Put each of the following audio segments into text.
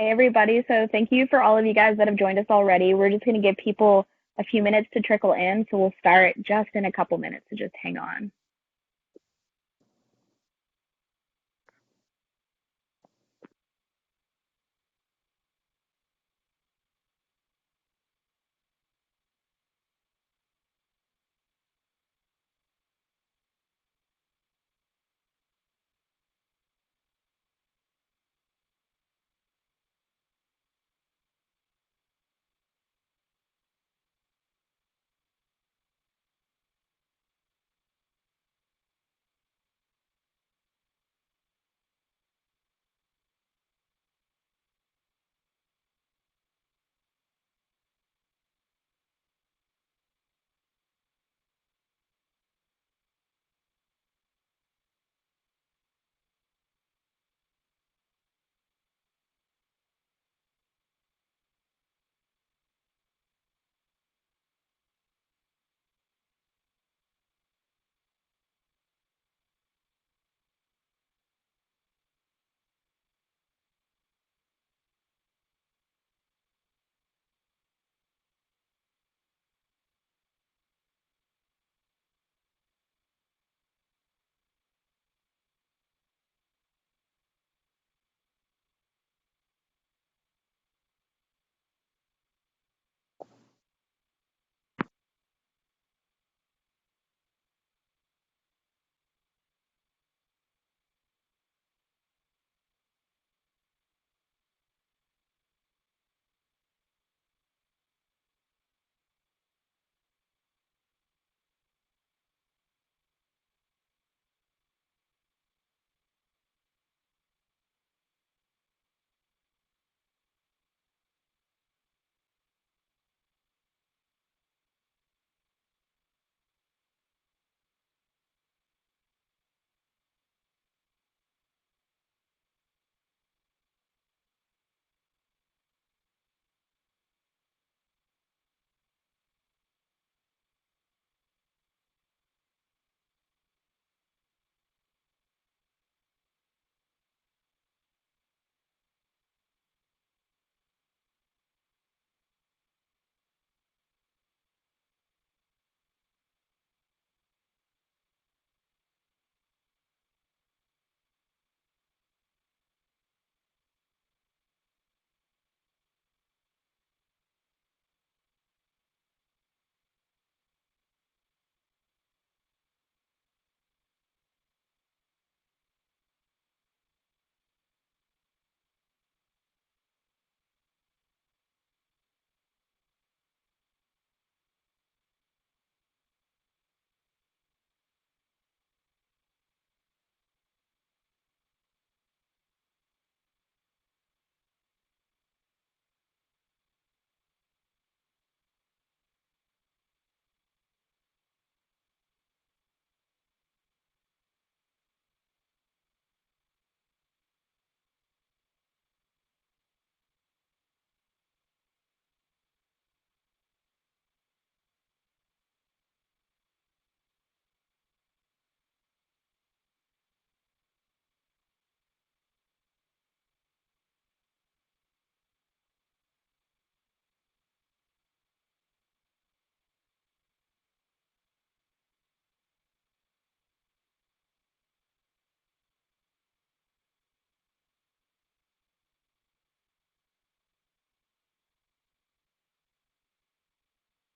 Hey everybody, so thank you for all of you guys that have joined us already. We're just going to give people a few minutes to trickle in, so we'll start just in a couple minutes, so just hang on.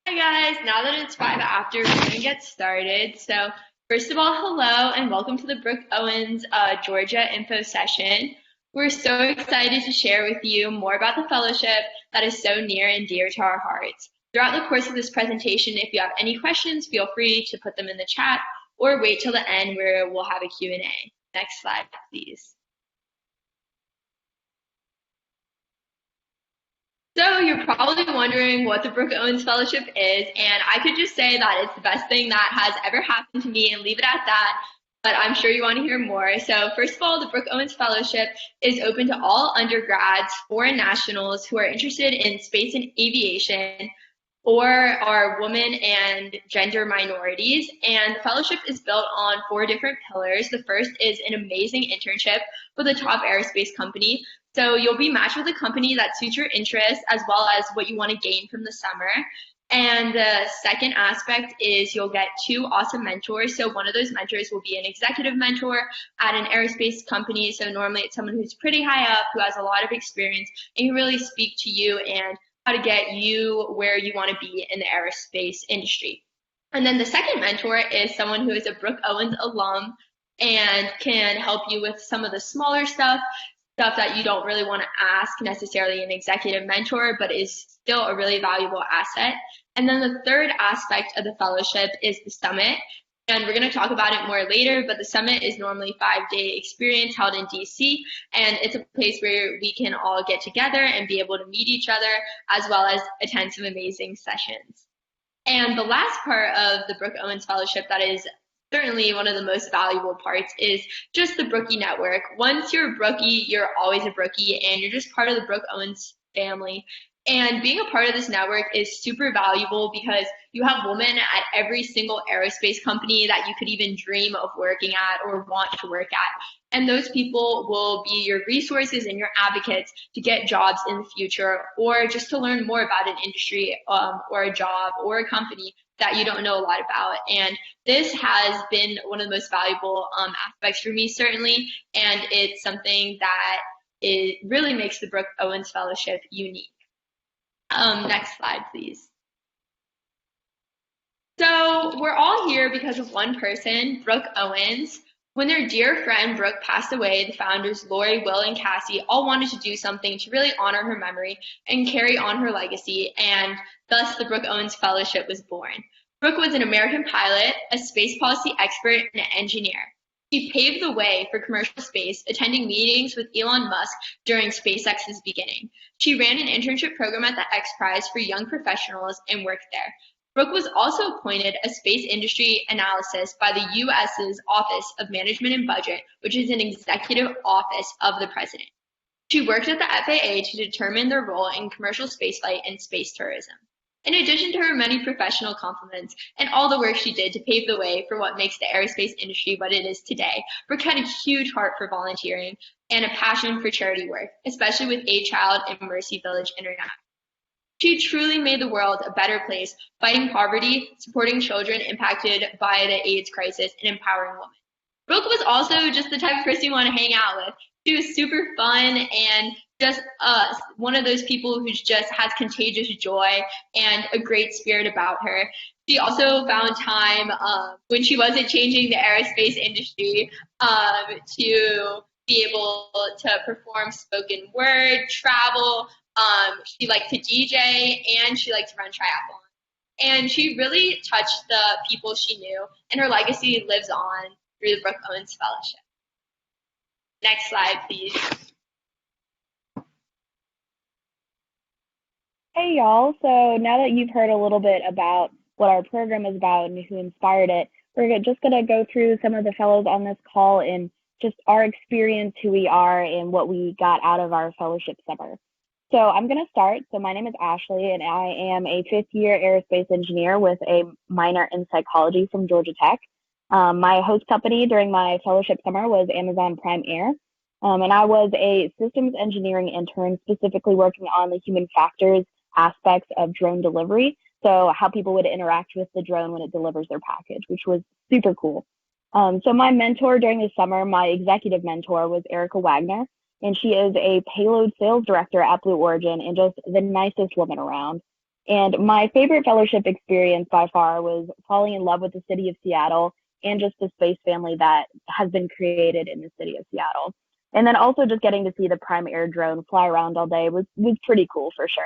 Hi guys, now that it's 5 after, we're gonna get started. So first of all, hello and welcome to the Brooke Owens Georgia info session. We're so excited to share with you more about the fellowship that is so near and dear to our hearts. Throughout the course of this presentation, if you have any questions, feel free to put them in the chat or wait till the end where we'll have a Q&A. Next slide, please. So you're probably wondering what the Brooke Owens Fellowship is, and I could just say that it's the best thing that has ever happened to me and leave it at that, but I'm sure you want to hear more. So first of all, the Brooke Owens Fellowship is open to all undergrads, foreign nationals who are interested in space and aviation, or are women and gender minorities. And the fellowship is built on 4 different pillars. The first is an amazing internship with a top aerospace company. So you'll be matched with a company that suits your interests as well as what you want to gain from the summer. And the second aspect is you'll get 2 awesome mentors. So one of those mentors will be an executive mentor at an aerospace company. So normally it's someone who's pretty high up, who has a lot of experience, and can really speak to you and how to get you where you want to be in the aerospace industry. And then the second mentor is someone who is a Brooke Owens alum and can help you with some of the smaller stuff that you don't really want to ask necessarily an executive mentor, but is still a really valuable asset. And then the third aspect of the fellowship is the summit. And we're going to talk about it more later, but the summit is normally a 5-day experience held in DC, and it's a place where we can all get together and be able to meet each other, as well as attend some amazing sessions. And the last part of the Brooke Owens Fellowship that is certainly one of the most valuable parts is just the Brookie network. Once you're a Brookie, you're always a Brookie, and you're just part of the Brooke Owens family. And being a part of this network is super valuable because you have women at every single aerospace company that you could even dream of working at or want to work at. And those people will be your resources and your advocates to get jobs in the future, or just to learn more about an industry or a job or a company that you don't know a lot about. And this has been one of the most valuable aspects for me, certainly, and it's something that it really makes the Brooke Owens Fellowship unique. Next slide, please. So we're all here because of one person, Brooke Owens. When their dear friend Brooke passed away, the founders Lori, Will, and Cassie all wanted to do something to really honor her memory and carry on her legacy, and thus the Brooke Owens Fellowship was born. Brooke was an American pilot, a space policy expert, and an engineer. She paved the way for commercial space, attending meetings with Elon Musk during SpaceX's beginning. She ran an internship program at the X Prize for young professionals and worked there. Brooke was also appointed a space industry analyst by the U.S.'s Office of Management and Budget, which is an executive office of the president. She worked at the FAA to determine their role in commercial spaceflight and space tourism. In addition to her many professional accomplishments and all the work she did to pave the way for what makes the aerospace industry what it is today, Brooke had a huge heart for volunteering and a passion for charity work, especially with Aid Child and Mercy Village International. She truly made the world a better place, fighting poverty, supporting children impacted by the AIDS crisis, and empowering women. Brooke was also just the type of person you want to hang out with. She was super fun and just one of those people who just has contagious joy and a great spirit about her. She also found time when she wasn't changing the aerospace industry to be able to perform spoken word, travel. She liked to DJ, and she liked to run triathlon. And she really touched the people she knew, and her legacy lives on through the Brooke Owens Fellowship. Next slide, please. Hey, y'all. So now that you've heard a little bit about what our program is about and who inspired it, we're just going to go through some of the fellows on this call and just our experience, who we are, and what we got out of our fellowship summer. So I'm going to start. So my name is Ashleigh, and I am a 5th-year aerospace engineer with a minor in psychology from Georgia Tech. My host company during my fellowship summer was Amazon Prime Air, and I was a systems engineering intern, specifically working on the human factors aspects of drone delivery, so how people would interact with the drone when it delivers their package, which was super cool. So my mentor during the summer, my executive mentor, was Erica Wagner, and she is a payload sales director at Blue Origin and just the nicest woman around. And my favorite fellowship experience by far was falling in love with the city of Seattle and just the space family that has been created in the city of Seattle. And then also just getting to see the Prime Air drone fly around all day was pretty cool for sure.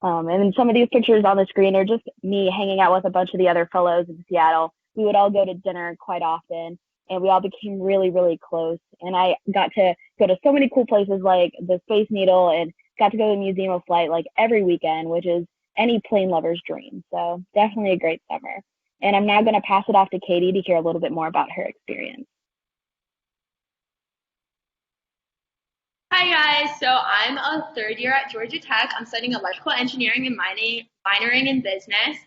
And some of these pictures on the screen are just me hanging out with a bunch of the other fellows in Seattle. We would all go to dinner quite often, and we all became really, really close. And I got to go to so many cool places like the Space Needle, and got to go to the Museum of Flight like every weekend, which is any plane lover's dream. So definitely a great summer. And I'm now going to pass it off to Katie to hear a little bit more about her experience. Hi guys, so I'm a 3rd year at Georgia Tech. I'm studying electrical engineering and minoring in business.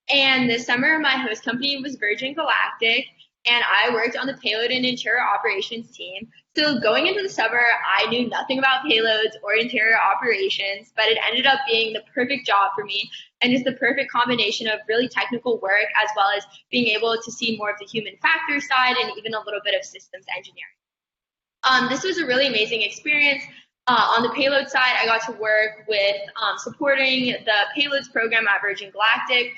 And this summer my host company was Virgin Galactic. and I worked on the payload and interior operations team. So going into the summer, I knew nothing about payloads or interior operations, but it ended up being the perfect job for me and just the perfect combination of really technical work as well as being able to see more of the human factor side and even a little bit of systems engineering. This was a really amazing experience. On the payload side, I got to work with supporting the payloads program at Virgin Galactic,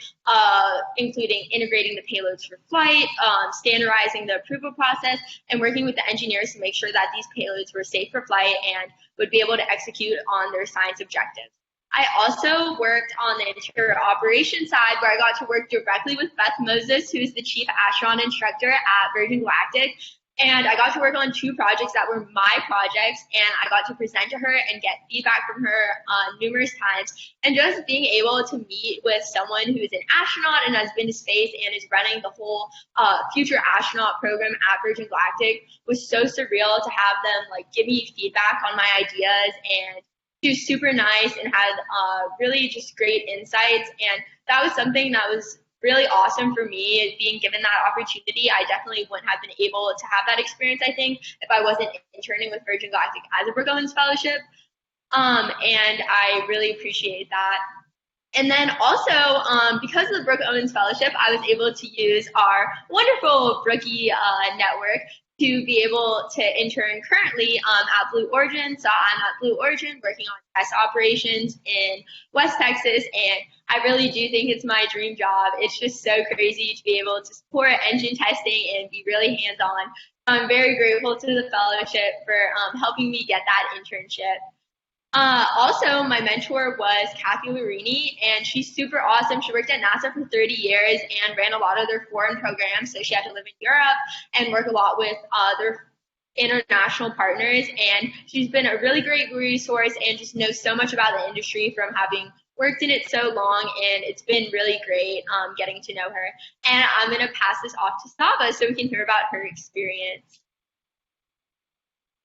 including integrating the payloads for flight, standardizing the approval process, and working with the engineers to make sure that these payloads were safe for flight and would be able to execute on their science objectives. I also worked on the interior operations side where I got to work directly with Beth Moses, who is the chief astronaut instructor at Virgin Galactic. And I got to work on 2 projects that were my projects, and I got to present to her and get feedback from her numerous times. And just being able to meet with someone who is an astronaut and has been to space and is running the whole future astronaut program at Virgin Galactic was so surreal to have them like give me feedback on my ideas, and she was super nice and had really just great insights. And that was something that was really awesome for me, being given that opportunity. I definitely wouldn't have been able to have that experience, I think, if I wasn't interning with Virgin Galactic as a Brooke Owens Fellowship. And I really appreciate that. And then also, because of the Brooke Owens Fellowship, I was able to use our wonderful Brookie network to be able to intern currently at Blue Origin. So I'm at Blue Origin working on test operations in West Texas, and I really do think it's my dream job. It's just so crazy to be able to support engine testing and be really hands-on. I'm very grateful to the fellowship for helping me get that internship. Also, my mentor was Kathy Lurini, and she's super awesome. She worked at NASA for 30 years and ran a lot of their foreign programs, so she had to live in Europe and work a lot with their international partners. And she's been a really great resource and just knows so much about the industry from having worked in it so long, and it's been really great getting to know her. And I'm going to pass this off to Saba so we can hear about her experience.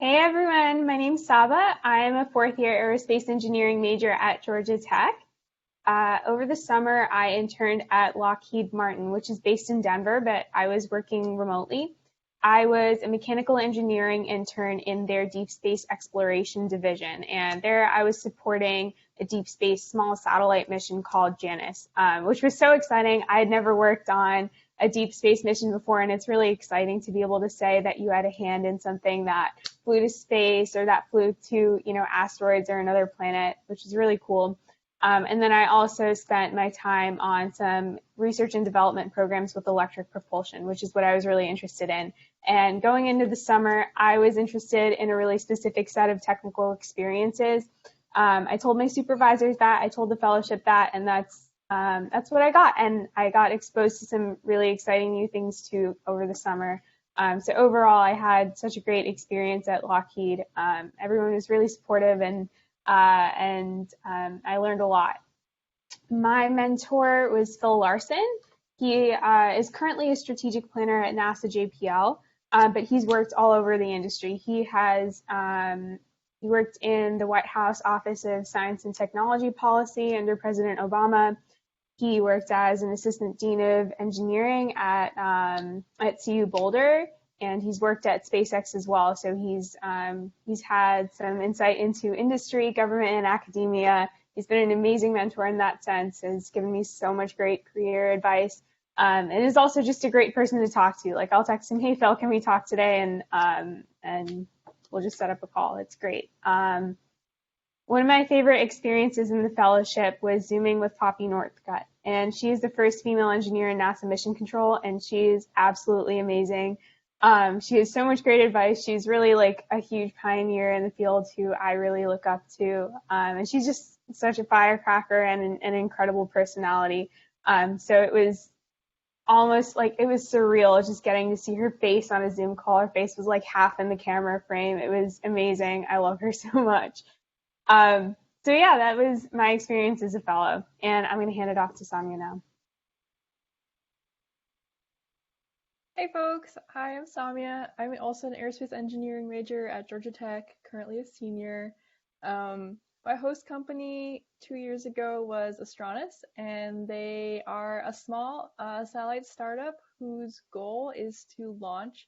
Hey everyone, my name's Saba. I'm a 4th-year aerospace engineering major at Georgia Tech. Over the summer, I interned at Lockheed Martin, which is based in Denver, but I was working remotely. I was a mechanical engineering intern in their deep space exploration division, and there I was supporting a deep space small satellite mission called Janus, which was so exciting. I had never worked on a deep space mission before, and it's really exciting to be able to say that you had a hand in something that flew to space or that flew to, asteroids or another planet, which is really cool. And then I also spent my time on some research and development programs with electric propulsion, which is what I was really interested in. And going into the summer, I was interested in a really specific set of technical experiences. I told my supervisors that, I told the fellowship that, and that's what I got. And I got exposed to some really exciting new things too over the summer. So overall, I had such a great experience at Lockheed. Everyone was really supportive, and I learned a lot. My mentor was Phil Larson. He is currently a strategic planner at NASA JPL, but he's worked all over the industry. He worked in the White House Office of Science and Technology Policy under President Obama. He worked as an assistant dean of engineering at CU Boulder, and he's worked at SpaceX as well. So he's had some insight into industry, government, and academia. He's been an amazing mentor in that sense. Has given me so much great career advice, and is also just a great person to talk to. Like I'll text him, "Hey Phil, can we talk today?" And we'll just set up a call. It's great. One of my favorite experiences in the fellowship was Zooming with Poppy Northcutt. And she is the first female engineer in NASA Mission Control, and she's absolutely amazing. She has so much great advice. She's really like a huge pioneer in the field who I really look up to. And she's just such a firecracker and an incredible personality. So it was almost like it was surreal just getting to see her face on a Zoom call. Her face was like half in the camera frame. It was amazing. I love her so much. So yeah, that was my experience as a fellow, and I'm going to hand it off to Saumya now. Hey folks, hi, I'm Saumya. I'm also an aerospace engineering major at Georgia Tech, currently a senior. My host company 2 years ago was Astronis, and they are a small satellite startup whose goal is to launch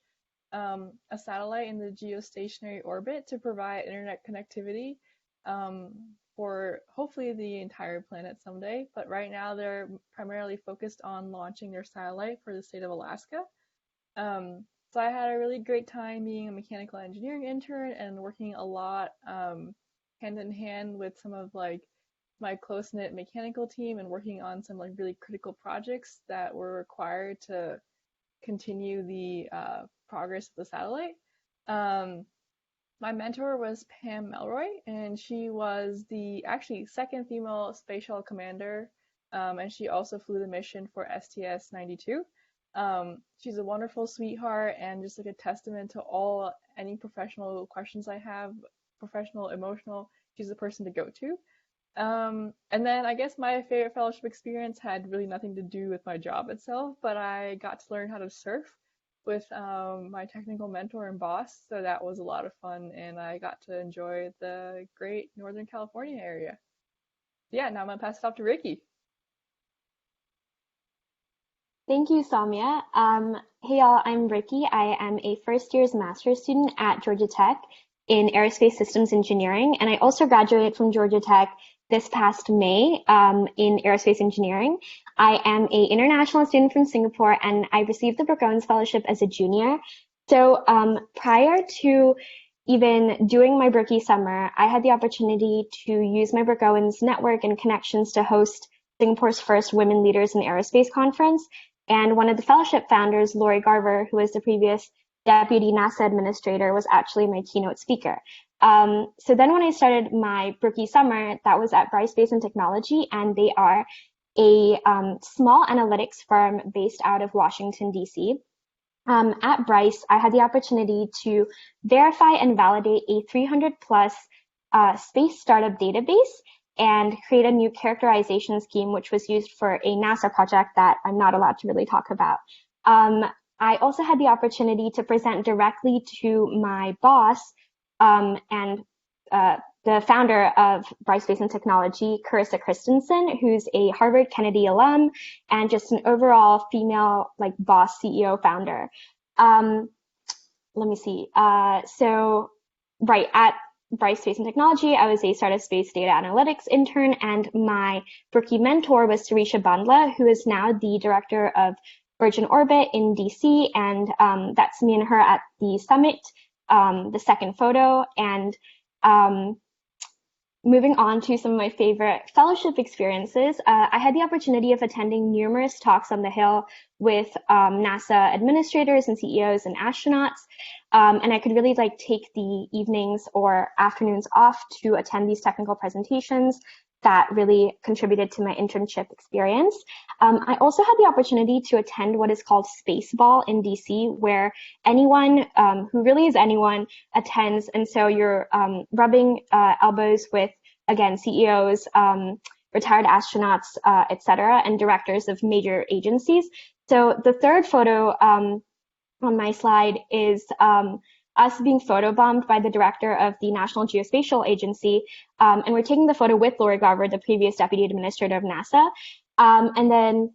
a satellite in the geostationary orbit to provide internet connectivity for hopefully the entire planet someday. But right now they're primarily focused on launching their satellite for the state of Alaska. So I had a really great time being a mechanical engineering intern and working a lot hand in hand with some of like my close-knit mechanical team and working on some like really critical projects that were required to continue the progress of the satellite. My mentor was Pam Melroy, and she was the actually second female space shuttle commander, and she also flew the mission for STS-92. She's a wonderful sweetheart and just like a testament to any professional questions I have, professional, emotional. She's the person to go to. And then I guess my favorite fellowship experience had really nothing to do with my job itself, but I got to learn how to surf with my technical mentor and boss, so that was a lot of fun, and I got to enjoy the great Northern California area. Yeah, now I'm gonna pass it off to Rikhi. Thank you, Saumya. Hey y'all, I'm Rikhi. I am a first year's master's student at Georgia Tech in aerospace systems engineering, and I also graduated from Georgia Tech this past May in aerospace engineering. I am an international student from Singapore, and I received the Brooke Owens Fellowship as a junior. So prior to even doing my Brookie summer, I had the opportunity to use my Brooke Owens network and connections to host Singapore's first Women Leaders in Aerospace conference. And one of the fellowship founders, Lori Garver, who was the previous deputy NASA administrator, was actually my keynote speaker. So then when I started my Brookie summer, that was at Bryce Space and Technology, and they are a small analytics firm based out of Washington, D.C. At Bryce, I had the opportunity to verify and validate a 300-plus space startup database and create a new characterization scheme, which was used for a NASA project that I'm not allowed to really talk about. I also had the opportunity to present directly to my boss and the founder of Bryce Space and Technology, Carissa Christensen, who's a Harvard Kennedy alum and just an overall female like boss CEO founder. Let me see. At Bryce Space and Technology, I was a startup space data analytics intern, and my Brookie mentor was Sirisha Bandla, who is now the director of Virgin Orbit in DC, and that's me and her at the summit, the second photo. And moving on to some of my favorite fellowship experiences, I had the opportunity of attending numerous talks on the Hill with NASA administrators and CEOs and astronauts, and I could really like take the evenings or afternoons off to attend these technical presentations that really contributed to my internship experience. I also had the opportunity to attend what is called Spaceball in DC, where anyone who really is anyone attends. And so you're rubbing elbows with, again, CEOs, retired astronauts, et cetera, and directors of major agencies. So the third photo on my slide is us being photobombed by the director of the National Geospatial Agency, and we're taking the photo with Lori Garver, the previous deputy administrator of NASA. And then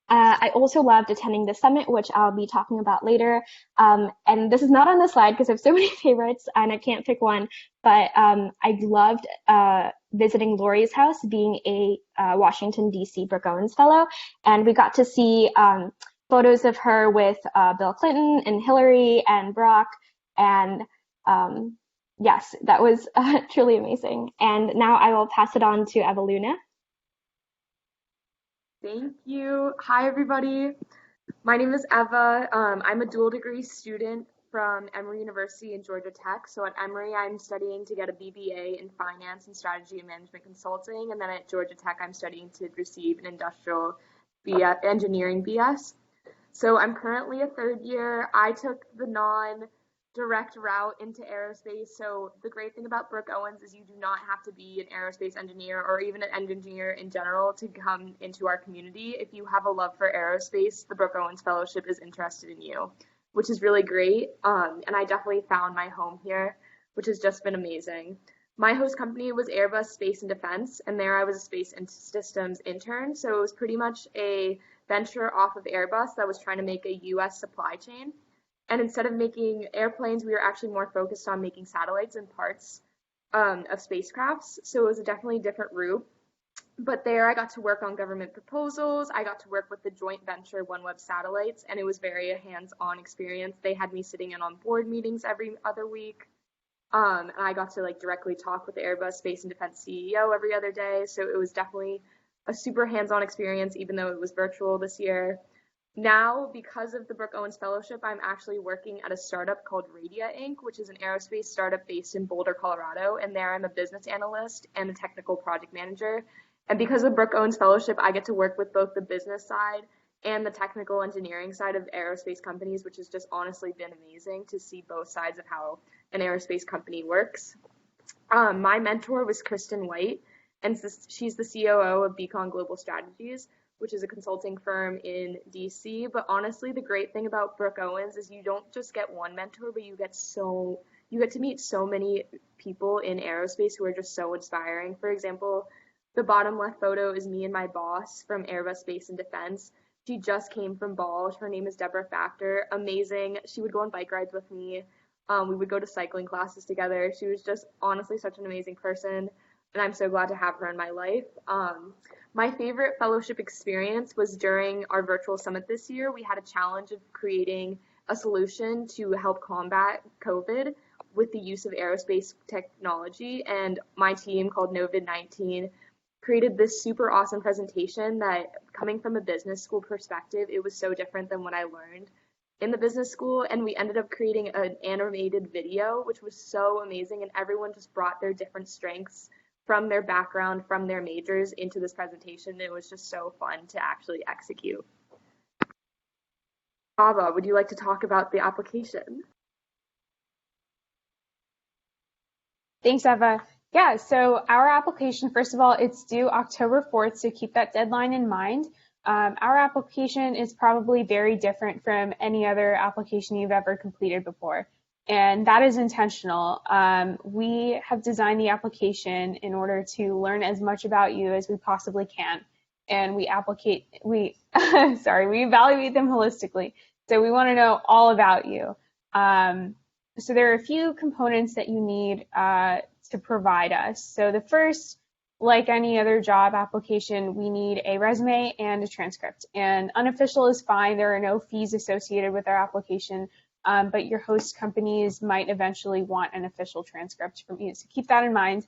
I also loved attending the summit, which I'll be talking about later. And this is not on the slide because I have so many favorites and I can't pick one, but I loved visiting Lori's house, being a Washington, D.C. Brooke Owens Fellow. And we got to see photos of her with Bill Clinton and Hillary and Barack. And yes, that was truly amazing. And now I will pass it on to Eveluna. Thank you. Hi, everybody. My name is Eva. I'm a dual degree student from Emory University and Georgia Tech. So at Emory, I'm studying to get a BBA in Finance and Strategy and Management Consulting. And then at Georgia Tech, I'm studying to receive an Industrial Engineering BS. So I'm currently a third year. I took the non-direct route into aerospace. So the great thing about Brooke Owens is you do not have to be an aerospace engineer or even an engineer in general to come into our community. If you have a love for aerospace, the Brooke Owens Fellowship is interested in you, which is really great. And I definitely found my home here, which has just been amazing. My host company was Airbus Space and Defense, and there I was a space and systems intern. So it was pretty much a venture off of Airbus that was trying to make a US supply chain. And instead of making airplanes, we were actually more focused on making satellites and parts of spacecrafts. So it was a definitely different route. But there I got to work on government proposals. I got to work with the joint venture OneWeb Satellites, and it was very a hands-on experience. They had me sitting in on board meetings every other week. And I got to like directly talk with the Airbus Space and Defense CEO every other day. So it was definitely a super hands-on experience, even though it was virtual this year. Now, because of the Brooke Owens Fellowship, I'm actually working at a startup called Radia Inc., which is an aerospace startup based in Boulder, Colorado. And there I'm a business analyst and a technical project manager. And because of Brooke Owens Fellowship, I get to work with both the business side and the technical engineering side of aerospace companies, which has just honestly been amazing to see both sides of how an aerospace company works. My mentor was Kristen White, and she's the COO of Beacon Global Strategies, which is a consulting firm in DC. But honestly, the great thing about Brooke Owens is you don't just get one mentor, but you get to meet so many people in aerospace who are just so inspiring. For example, the bottom left photo is me and my boss from Airbus Space and Defense. She just came from Ball. Her name is Deborah Factor. Amazing. She would go on bike rides with me. We would go to cycling classes together. She was just honestly such an amazing person, and I'm so glad to have her in my life. My favorite fellowship experience was during our virtual summit this year. We had a challenge of creating a solution to help combat COVID with the use of aerospace technology, and my team called Novid-19 created this super awesome presentation that, coming from a business school perspective, it was so different than what I learned in the business school. And we ended up creating an animated video, which was so amazing, and everyone just brought their different strengths from their background, from their majors into this presentation. It was just so fun to actually execute. Saba, would you like to talk about the application? Thanks, Eva. Yeah, so our application, first of all, it's due October 4th, so keep that deadline in mind. Our application is probably very different from any other application you've ever completed before, and that is intentional. We have designed the application in order to learn as much about you as we possibly can, and we evaluate them holistically. So we want to know all about you. So there are a few components that you need to provide us. So the first, like any other job application, we need a resume and a transcript. And unofficial is fine. There are no fees associated with our application, but your host companies might eventually want an official transcript from you. So keep that in mind.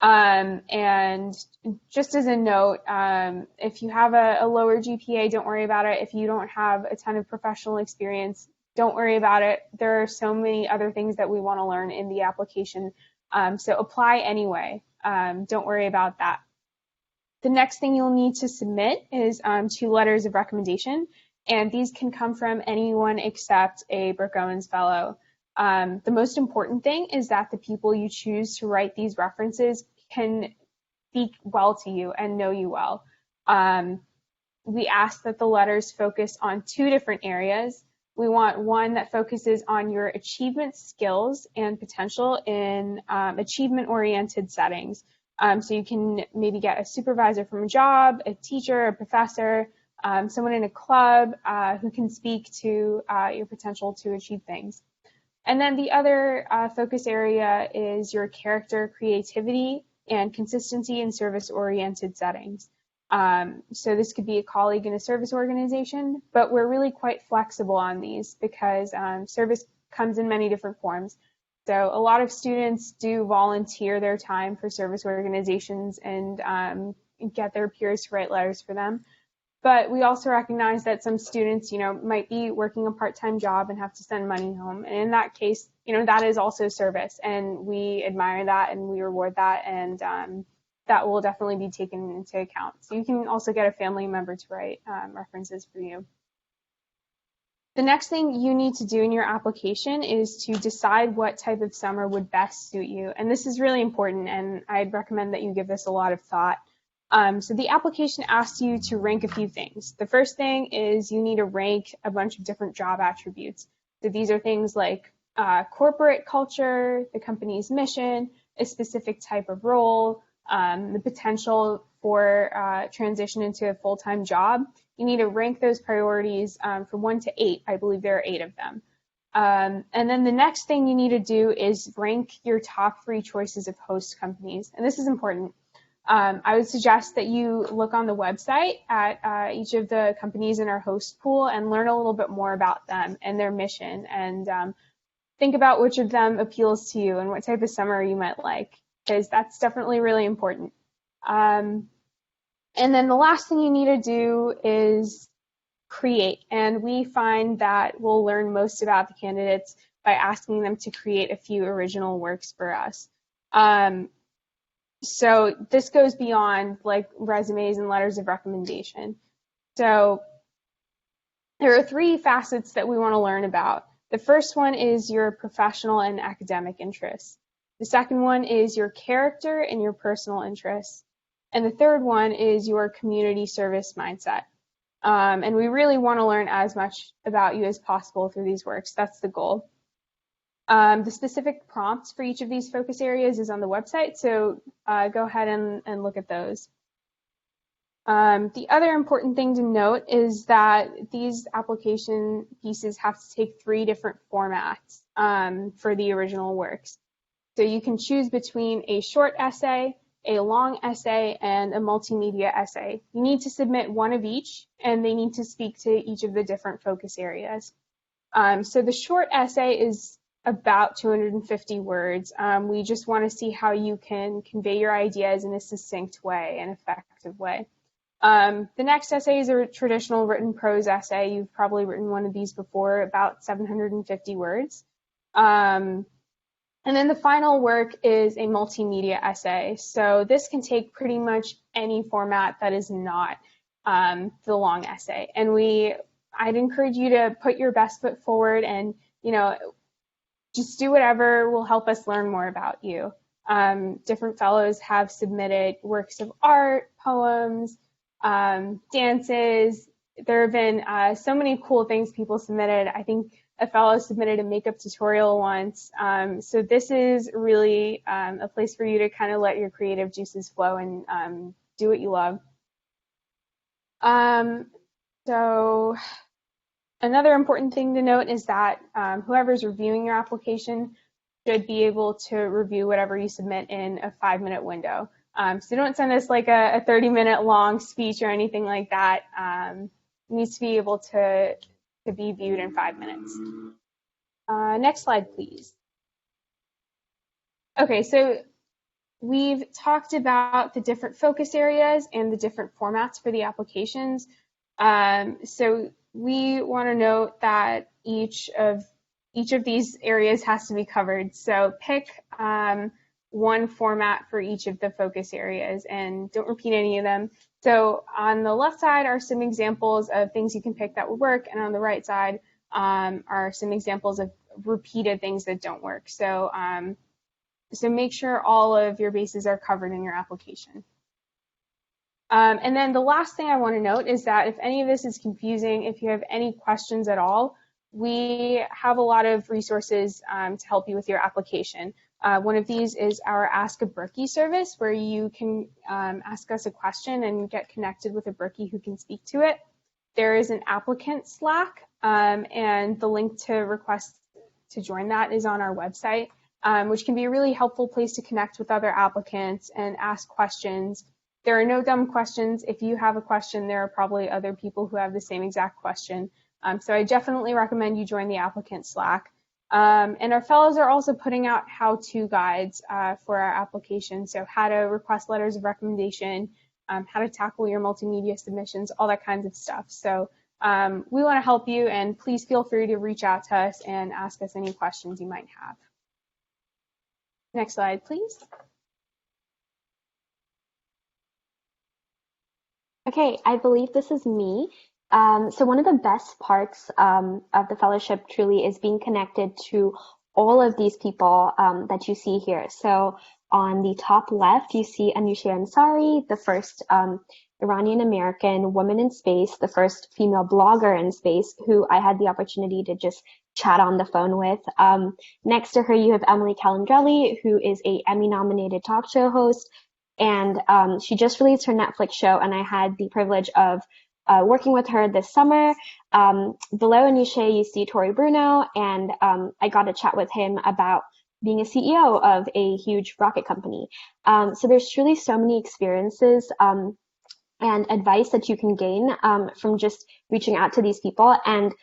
And just as a note, if you have a lower GPA, don't worry about it. If you don't have a ton of professional experience, don't worry about it. There are so many other things that we want to learn in the application. So apply anyway. Don't worry about that. The next thing you'll need to submit is 2 letters of recommendation, and these can come from anyone except a Brooke Owens Fellow. The most important thing is that the people you choose to write these references can speak well to you and know you well. We ask that the letters focus on 2 different areas. We want one that focuses on your achievement skills and potential in achievement-oriented settings. So you can maybe get a supervisor from a job, a teacher, a professor, someone in a club who can speak to your potential to achieve things. And then the other focus area is your character, creativity, and consistency in service-oriented settings. So this could be a colleague in a service organization, but we're really quite flexible on these because service comes in many different forms. So a lot of students do volunteer their time for service organizations and get their peers to write letters for them. But we also recognize that some students, might be working a part-time job and have to send money home. And in that case, that is also service, and we admire that and we reward that, and that will definitely be taken into account. So you can also get a family member to write references for you. The next thing you need to do in your application is to decide what type of summer would best suit you. And this is really important, and I'd recommend that you give this a lot of thought. So the application asks you to rank a few things. The first thing is you need to rank a bunch of different job attributes. So these are things like corporate culture, the company's mission, a specific type of role, the potential for transition into a full-time job, you need to rank those priorities from 1 to 8. I believe there are 8 of them. And then the next thing you need to do is rank your top 3 choices of host companies. And this is important. I would suggest that you look on the website at each of the companies in our host pool and learn a little bit more about them and their mission, and think about which of them appeals to you and what type of summer you might like, because that's definitely really important. And then the last thing you need to do is create. And we find that we'll learn most about the candidates by asking them to create a few original works for us. So this goes beyond like resumes and letters of recommendation. So there are 3 facets that we want to learn about. The first one is your professional and academic interests. The second one is your character and your personal interests. And the third one is your community service mindset. And we really want to learn as much about you as possible through these works. That's the goal. The specific prompts for each of these focus areas is on the website, so go ahead and look at those. The other important thing to note is that these application pieces have to take 3 different formats for the original works. So you can choose between a short essay, a long essay, and a multimedia essay. You need to submit one of each, and they need to speak to each of the different focus areas. So the short essay is about 250 words. We just want to see how you can convey your ideas in a succinct way, an effective way. The next essay is a traditional written prose essay. You've probably written one of these before, about 750 words. And then the final work is a multimedia essay. So this can take pretty much any format that is not the long essay. And I'd encourage you to put your best foot forward and, just do whatever will help us learn more about you. Different fellows have submitted works of art, poems, dances. There have been so many cool things people submitted. I think a fellow submitted a makeup tutorial once. So this is really a place for you to kind of let your creative juices flow and do what you love. So another important thing to note is that whoever's reviewing your application should be able to review whatever you submit in a 5-minute window. So don't send us like a 30-minute long speech or anything like that. It needs to be able to be viewed in 5 minutes. Next slide, please. Okay, so we've talked about the different focus areas and the different formats for the applications. So we want to note that each of these areas has to be covered. So pick one format for each of the focus areas and don't repeat any of them. So on the left side are some examples of things you can pick that would work, and on the right side are some examples of repeated things that don't work. So so make sure all of your bases are covered in your application. And then the last thing I want to note is that if any of this is confusing, if you have any questions at all, we have a lot of resources to help you with your application. One of these is our Ask a Brookie service, where you can ask us a question and get connected with a Brookie who can speak to it. There is an applicant Slack, and the link to request to join that is on our website, which can be a really helpful place to connect with other applicants and ask questions. There are no dumb questions. If you have a question, there are probably other people who have the same exact question. So I definitely recommend you join the applicant Slack. And our fellows are also putting out how-to guides for our application. So how to request letters of recommendation, how to tackle your multimedia submissions, all that kinds of stuff. So we want to help you, and please feel free to reach out to us and ask us any questions you might have. Next slide, please. Okay, I believe this is me. So one of the best parts of the fellowship truly is being connected to all of these people that you see here. So on the top left, you see Anusha Ansari, the first Iranian American woman in space, the first female blogger in space, who I had the opportunity to just chat on the phone with. Next to her, you have Emily Calandrelli, who is a Emmy-nominated talk show host, and she just released her Netflix show, and I had the privilege of working with her this summer. Below in Niche, you see Tori Bruno, and I got to chat with him about being a CEO of a huge rocket company. So there's truly so many experiences and advice that you can gain from just reaching out to these people. And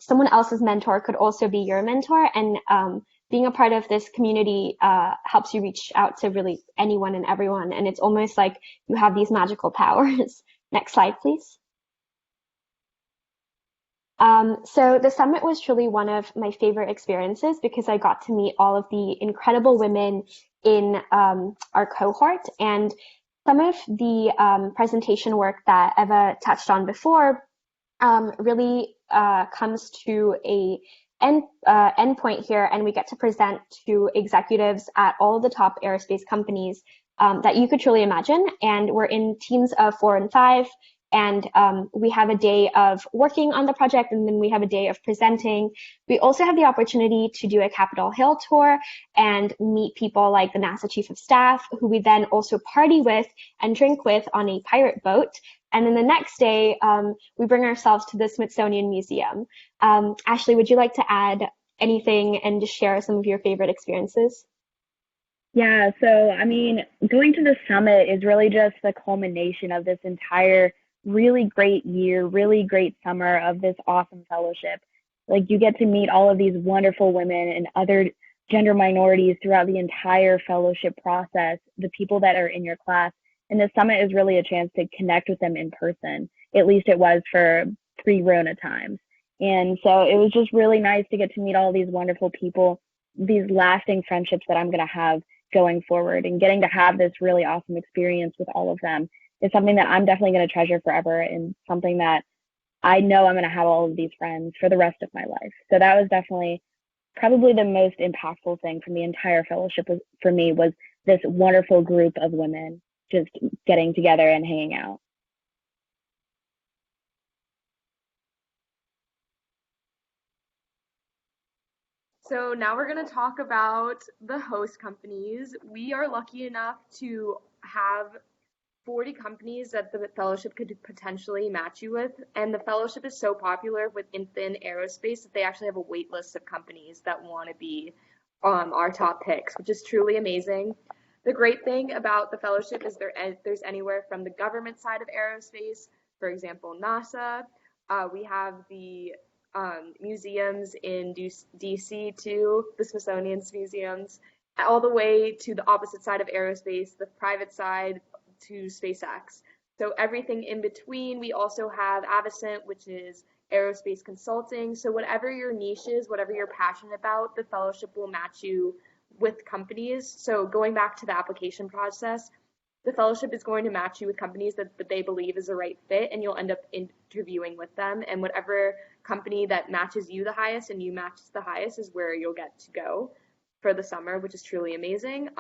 someone else's mentor could also be your mentor. And being a part of this community helps you reach out to really anyone and everyone. And it's almost like you have these magical powers. Next slide, please. So the summit was truly one of my favorite experiences because I got to meet all of the incredible women in our cohort, and some of the presentation work that Eva touched on before really comes to a end point here, and we get to present to executives at all the top aerospace companies that you could truly imagine. And we're in teams of 4 and 5. And we have a day of working on the project, and then we have a day of presenting. We also have the opportunity to do a Capitol Hill tour and meet people like the NASA Chief of Staff, who we then also party with and drink with on a pirate boat. And then the next day, we bring ourselves to the Smithsonian Museum. Ashleigh, would you like to add anything and just share some of your favorite experiences? Yeah, so I mean, going to the summit is really just the culmination of this entire really great year, really great summer of this awesome fellowship. Like, you get to meet all of these wonderful women and other gender minorities throughout the entire fellowship process, the people that are in your class. And the summit is really a chance to connect with them in person. At least it was for pre-Rona times. And so it was just really nice to get to meet all these wonderful people, these lasting friendships that I'm going to have going forward, and getting to have this really awesome experience with all of them is something that I'm definitely going to treasure forever, and something that I know I'm going to have all of these friends for the rest of my life. So that was definitely probably the most impactful thing from the entire fellowship for me, was this wonderful group of women just getting together and hanging out. So now we're going to talk about the host companies. We are lucky enough to have 40 companies that the fellowship could potentially match you with, and the fellowship is so popular within aerospace that they actually have a wait list of companies that want to be our top picks, which is truly amazing. The great thing about the fellowship is there's anywhere from the government side of aerospace, for example, NASA. We have the museums in DC too, the Smithsonian's museums, all the way to the opposite side of aerospace, the private side, to SpaceX. So everything in between. We also have Avocent, which is aerospace consulting. So whatever your niche is, whatever you're passionate about, the fellowship will match you with companies. So going back to the application process, the fellowship is going to match you with companies that they believe is the right fit, and you'll end up interviewing with them. And whatever company that matches you the highest and you match the highest is where you'll get to go for the summer, which is truly amazing.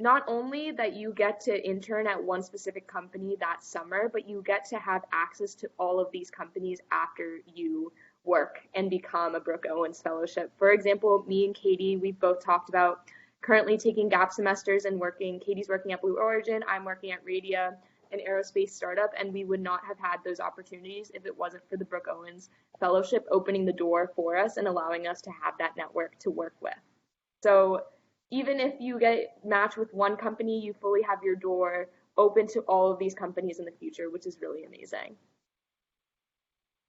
Not only that you get to intern at one specific company that summer, but you get to have access to all of these companies after you work and become a Brooke Owens Fellowship. For example, me and Katie, we've both talked about currently taking gap semesters and working. Katie's working at Blue Origin, I'm working at Radia, an aerospace startup, and we would not have had those opportunities if it wasn't for the Brooke Owens Fellowship opening the door for us and allowing us to have that network to work with. So even if you get matched with one company, you fully have your door open to all of these companies in the future, which is really amazing.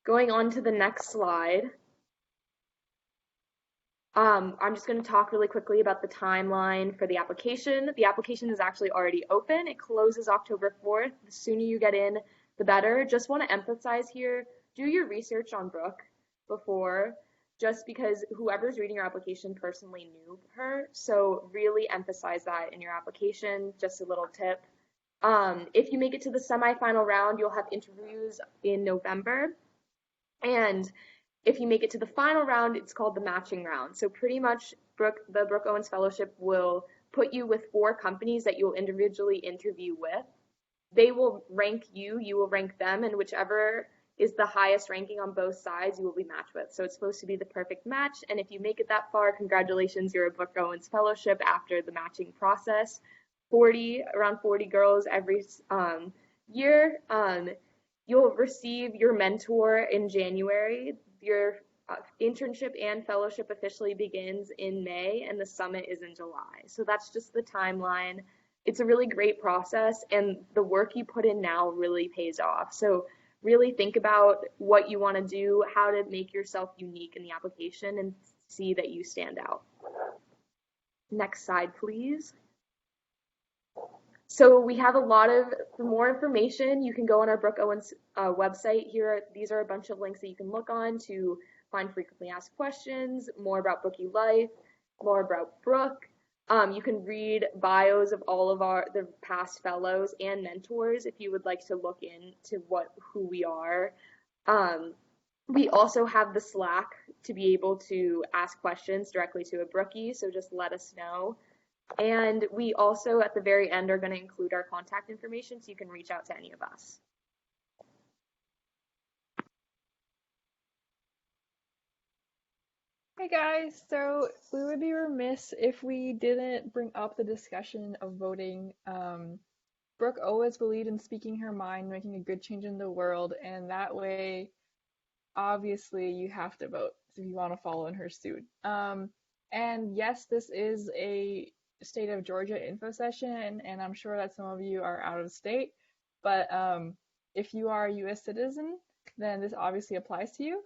Going on to the next slide. I'm just going to talk really quickly about the timeline for the application. The application is actually already open. It closes October 4th. The sooner you get in, the better. Just want to emphasize here, do your research on Brooke before, just because whoever's reading your application personally knew her. So really emphasize that in your application. Just a little tip. If you make it to the semifinal round, you'll have interviews in November. And if you make it to the final round, it's called the matching round. So pretty much the Brooke Owens Fellowship will put you with 4 companies that you'll individually interview with. They will rank you, you will rank them, and whichever is the highest ranking on both sides you will be matched with. So it's supposed to be the perfect match. And if you make it that far, congratulations, you're a Brooke Owens Fellowship after the matching process. Around 40 girls every year. You'll receive your mentor in January. Your internship and fellowship officially begins in May, and the summit is in July. So that's just the timeline. It's a really great process, and the work you put in now really pays off. So really think about what you want to do, how to make yourself unique in the application, and see that you stand out. Next slide, please. So we have a lot of, for more information, you can go on our Brooke Owens website. These are a bunch of links that you can look on to find frequently asked questions, more about Brookie life, more about Brooke. You can read bios of all of the past fellows and mentors if you would like to look into who we are. We also have the Slack to be able to ask questions directly to a Brookie, so just let us know. And we also, at the very end, are going to include our contact information so you can reach out to any of us. Hey guys, so we would be remiss if we didn't bring up the discussion of voting. Brooke always believed in speaking her mind, making a good change in the world, and that way, obviously, you have to vote if you want to follow in her suit. And yes, this is a state of Georgia info session, and I'm sure that some of you are out of state, but if you are a U.S. citizen, then this obviously applies to you.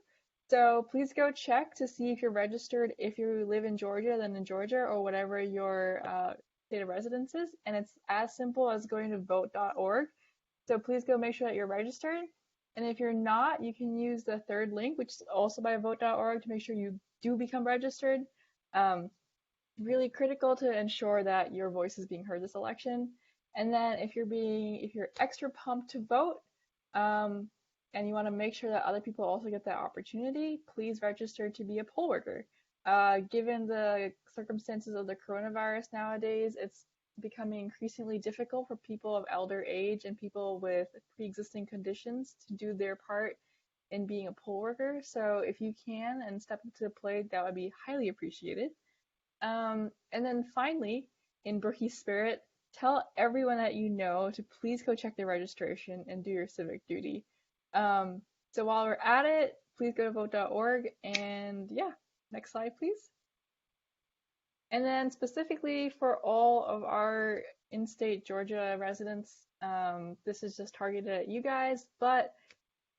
So please go check to see if you're registered. If you live in Georgia, then in Georgia or whatever your state of residence is, and it's as simple as going to vote.org. So please go make sure that you're registered. And if you're not, you can use the third link, which is also by vote.org, to make sure you do become registered. Really critical to ensure that your voice is being heard this election. And then if you're extra pumped to vote, and you want to make sure that other people also get that opportunity, please register to be a poll worker. Given the circumstances of the coronavirus nowadays, it's becoming increasingly difficult for people of elder age and people with pre-existing conditions to do their part in being a poll worker. So if you can and step up to the plate, that would be highly appreciated. And then finally, in Brookie spirit, tell everyone that you know to please go check their registration and do your civic duty. So while we're at it, please go to vote.org, and yeah, next slide, please. And then specifically for all of our in-state Georgia residents, this is just targeted at you guys, but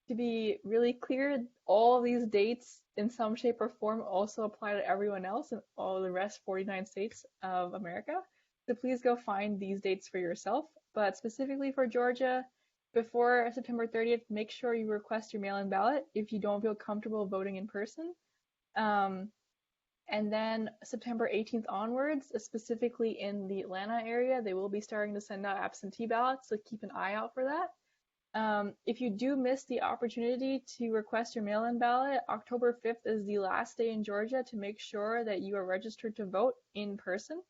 to be really clear, all of these dates in some shape or form also apply to everyone else in all the rest 49 states of America. So please go find these dates for yourself, but specifically for Georgia, before September 30th, make sure you request your mail-in ballot if you don't feel comfortable voting in person. And then September 18th onwards, specifically in the Atlanta area, they will be starting to send out absentee ballots, so keep an eye out for that. If you do miss the opportunity to request your mail-in ballot, October 5th is the last day in Georgia to make sure that you are registered to vote in person.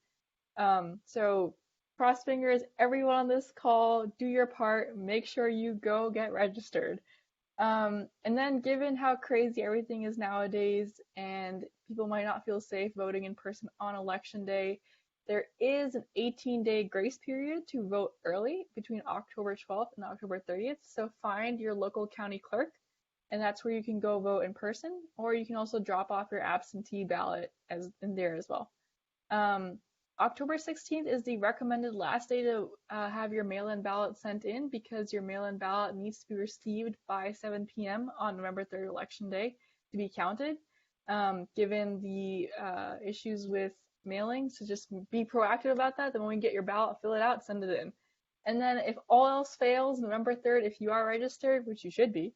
So cross fingers, everyone on this call, do your part, make sure you go get registered. And then given how crazy everything is nowadays and people might not feel safe voting in person on election day, there is an 18-day grace period to vote early between October 12th and October 30th. So find your local county clerk, and that's where you can go vote in person, or you can also drop off your absentee ballot in there as well. October 16th is the recommended last day to have your mail-in ballot sent in, because your mail-in ballot needs to be received by 7 p.m. on November 3rd, election day, to be counted, given the issues with mailing. So just be proactive about that. The moment you get your ballot, fill it out, send it in. And then if all else fails, November 3rd, if you are registered, which you should be,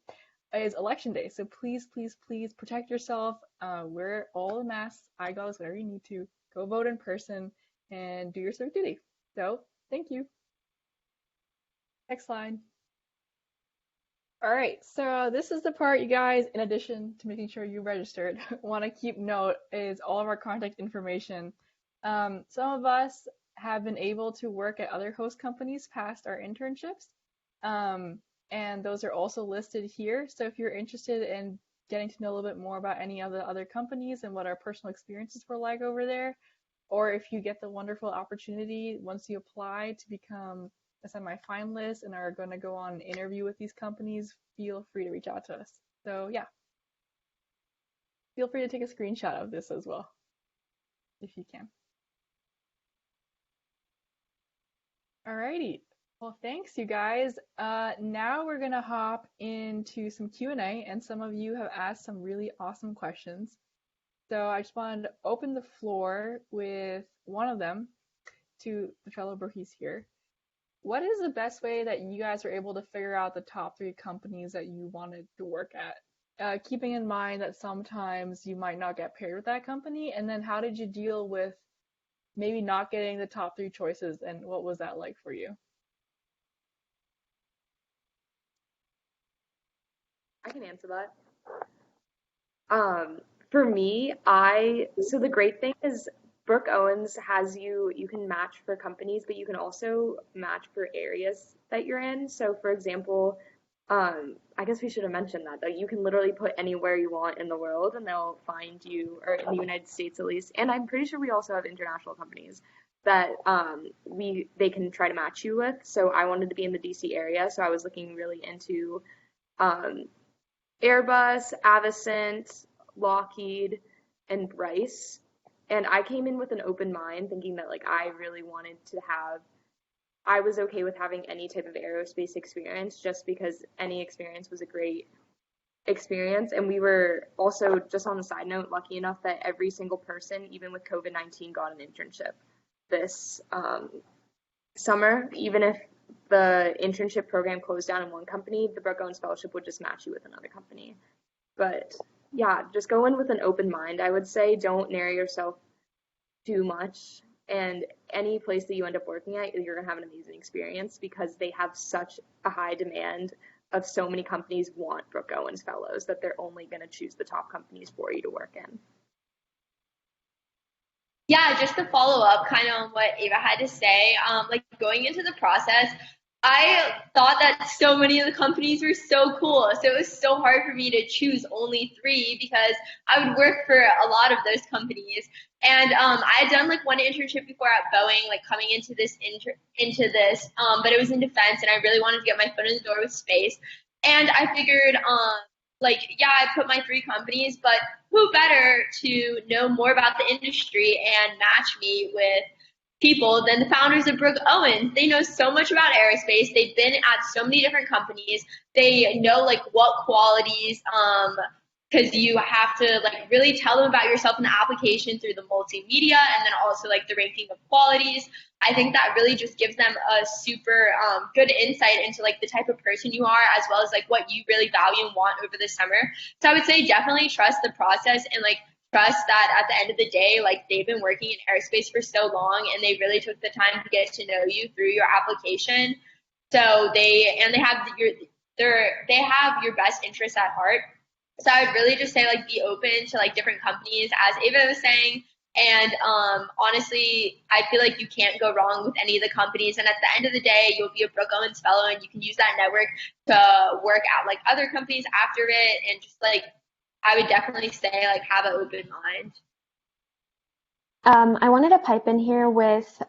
is election day. So please, please, please protect yourself. Wear all the masks, eye goggles, whatever you need to. Go vote in person and do your civic duty. So thank you. Next slide. All right, so this is the part, you guys, in addition to making sure you registered, want to keep note is all of our contact information. Some of us have been able to work at other host companies past our internships. and those are also listed here. So if you're interested in getting to know a little bit more about any of the other companies and what our personal experiences were like over there, or if you get the wonderful opportunity once you apply to become a semi-finalist and are going to go on an interview with these companies, feel free to reach out to us. So yeah, feel free to take a screenshot of this as well, if you can. Alrighty. Well, thanks, you guys. Now we're going to hop into some Q&A, and some of you have asked some really awesome questions. So I just wanted to open the floor with one of them to the fellow Brookies here. What is the best way that you guys were able to figure out the top 3 companies that you wanted to work at? Keeping in mind that sometimes you might not get paired with that company, and then how did you deal with maybe not getting the top 3 choices, and what was that like for you? I can answer that. For me, so the great thing is Brooke Owens has you can match for companies, but you can also match for areas that you're in. So for example, I guess we should have mentioned that though. You can literally put anywhere you want in the world and they'll find you, or in the United States at least. And I'm pretty sure we also have international companies that they can try to match you with. So I wanted to be in the DC area, so I was looking really into Airbus, Avocent, Lockheed, and Bryce. And I came in with an open mind thinking that like I really wanted to I was okay with having any type of aerospace experience just because any experience was a great experience. And we were also, just on the side note, lucky enough that every single person, even with COVID-19, got an internship this summer. Even if the internship program closed down in one company, the Brooke Owens Fellowship would just match you with another company. But yeah, just go in with an open mind. I would say don't narrow yourself too much. And any place that you end up working at, you're going to have an amazing experience because they have such a high demand of so many companies want Brooke Owens Fellows that they're only going to choose the top companies for you to work in. Yeah, just to follow up kind of on what Ava had to say, like going into the process, I thought that so many of the companies were so cool. So it was so hard for me to choose only 3 because I would work for a lot of those companies. And I had done like one internship before at Boeing, like coming into this, but it was in defense, and I really wanted to get my foot in the door with space. And I figured, like, yeah, I put my 3 companies, but who better to know more about the industry and match me with people than the founders of Brooke Owens. They know so much about aerospace. They've been at so many different companies. They know like what qualities, because you have to like really tell them about yourself in the application through the multimedia and then also like the ranking of qualities. I think that really just gives them a super good insight into like the type of person you are, as well as like what you really value and want over the summer. So I would say definitely trust the process and like trust that at the end of the day, like they've been working in aerospace for so long and they really took the time to get to know you through your application. So they have your best interests at heart. So I would really just say like be open to like different companies, as Ava was saying. And honestly, I feel like you can't go wrong with any of the companies. And at the end of the day, you'll be a Brooke Owens Fellow, and you can use that network to work at like other companies after it. And just like, I would definitely say like have an open mind. I wanted to pipe in here with